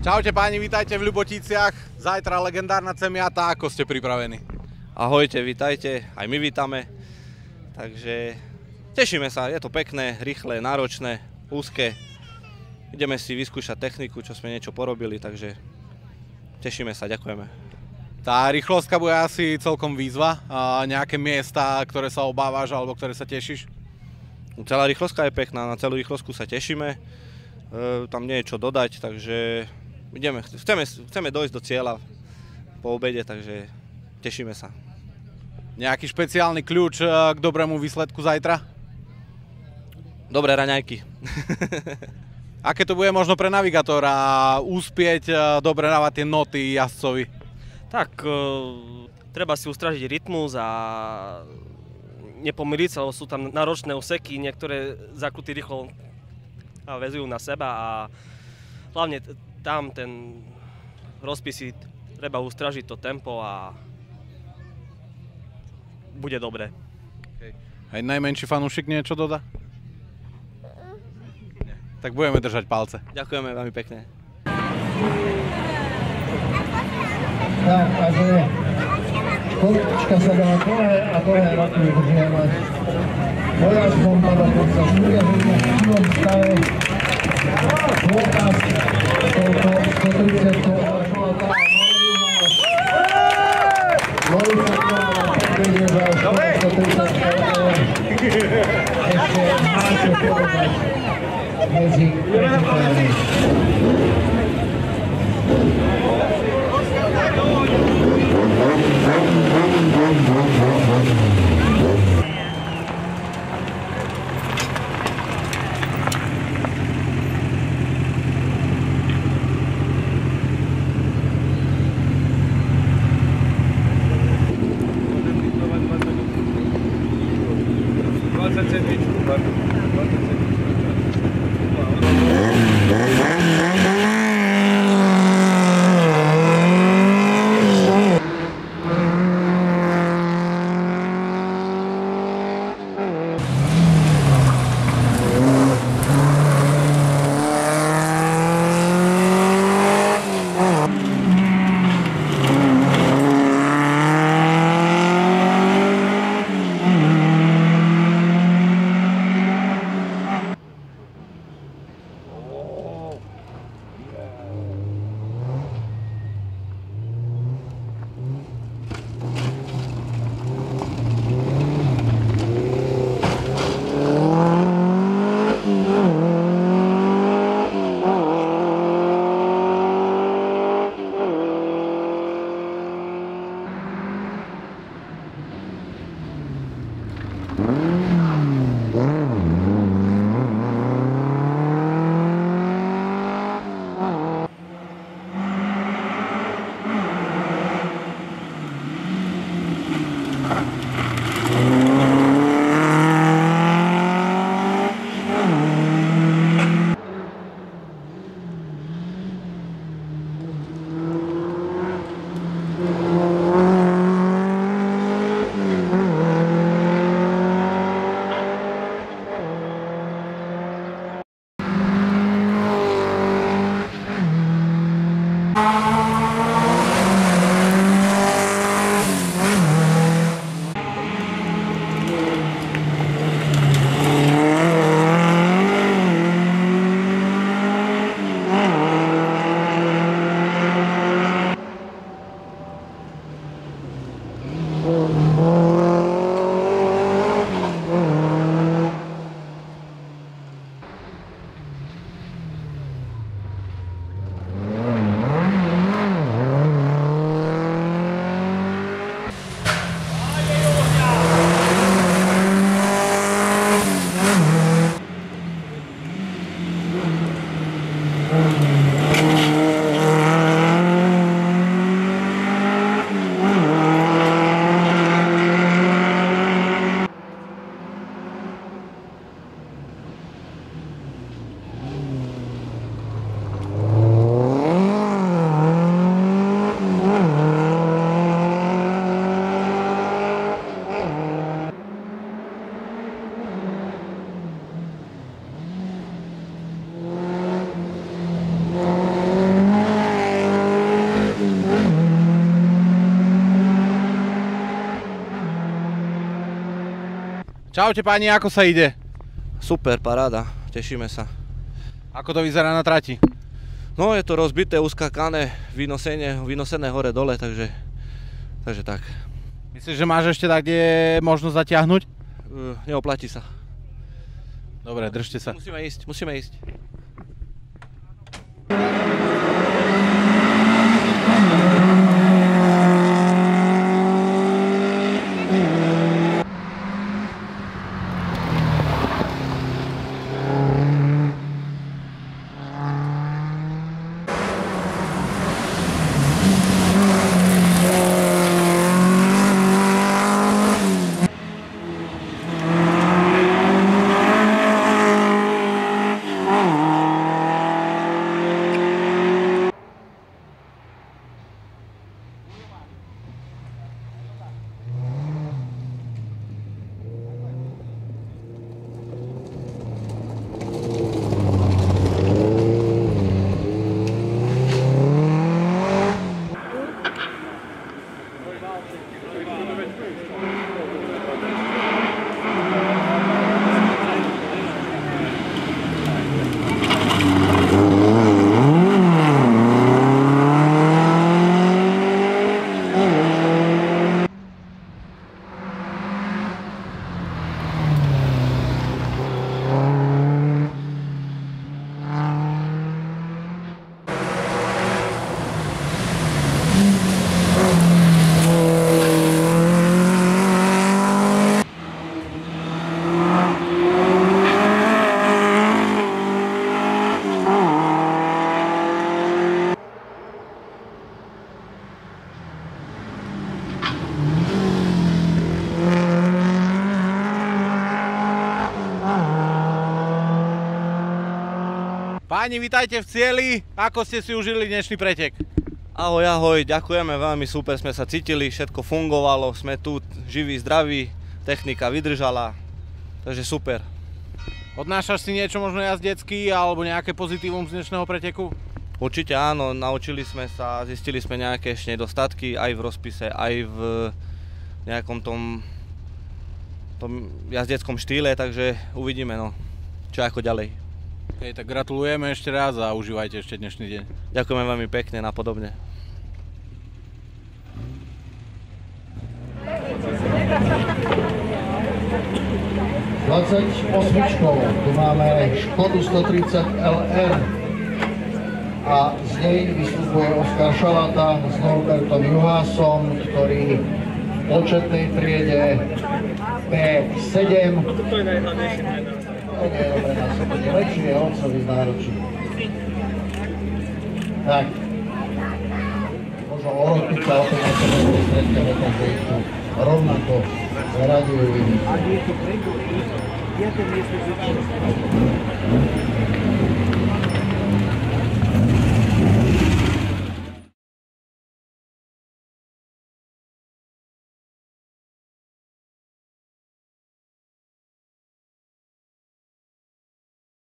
Čaute páni, vítajte v Ľuboticiach. Zajtra legendárna Cemiata, ako ste pripravení? Ahojte, vítajte, aj my vítame. Takže tešíme sa, je to pekné, rýchle, náročné, úzke. Ideme si vyskúšať techniku, čo sme niečo porobili, takže tešíme sa, ďakujeme. Tá rýchlostka bude asi celkom výzva. Nejaké miesta, ktoré sa obávaš alebo ktoré sa tešíš? Celá rýchlostka je pekná, na celú rýchlosku sa tešíme. Tam nie je čo dodať, takže chceme dojsť do cieľa po obede, takže tešíme sa. Nejaký špeciálny kľúč k dobrému výsledku zajtra? Dobré raňajky. Aké to bude možno pre navigátora uspieť dobre dávať tie noty jazdcovi? Tak, treba si ustražiť rytmus a nepomyliť sa, lebo sú tam náročné úseky, niektoré zakruty rýchlo väzujú na seba a hlavne tam ten rozpis, treba ustražiť to tempo a bude dobre. Aj najmenší fanúšik niečo dodá? Nie. Tak budeme držať palce. Ďakujeme veľmi pekne. Tak, takže kočka sa dala dlhé roky udržiavať. Vojač bomba dokonca súťaženia v živom stave. Dôkaz, koľko 130 kola šla tá Morica kola vedie za 130 kola. Ešte máte povedať medzi prezentármi. Sedmičku, 27. Čaute páni, ako sa ide? Super, paráda, tešíme sa. Ako to vyzerá na trati? No, je to rozbité, uskakané, vynosené hore-dole, takže tak. Myslíš, že máš ešte tak, kde možno zatiahnuť? Neoplatí sa. Dobre, držte sa. Musíme ísť. Páni, vitajte v cieli. Ako ste si užili dnešný pretek? Ahoj, ďakujeme, veľmi super sme sa cítili, všetko fungovalo, sme tu živí, zdraví, technika vydržala, takže super. Odnášaš si niečo možno jazdecký alebo nejaké pozitívum z dnešného preteku? Určite áno, naučili sme sa, zistili sme nejaké ešte nedostatky aj v rozpise, aj v nejakom tom jazdeckom štýle, takže uvidíme, no, čo ako ďalej. Okay, tak gratulujeme ešte raz a užívajte ešte dnešný deň. Ďakujeme veľmi pekne, napodobne. Tu máme Škodu 130 LR a z nej vystupuje Oskar Šalata s Norbertom Juhásom, ktorý v početnej triede P7. To je najhlavnejšie pre nás. To nie je pre nás, to je lepšie, je otcovi z náročí. Tak. Možno o roku sa opäť na sebe stretneme, takže ich tu rovnako zaraďujú.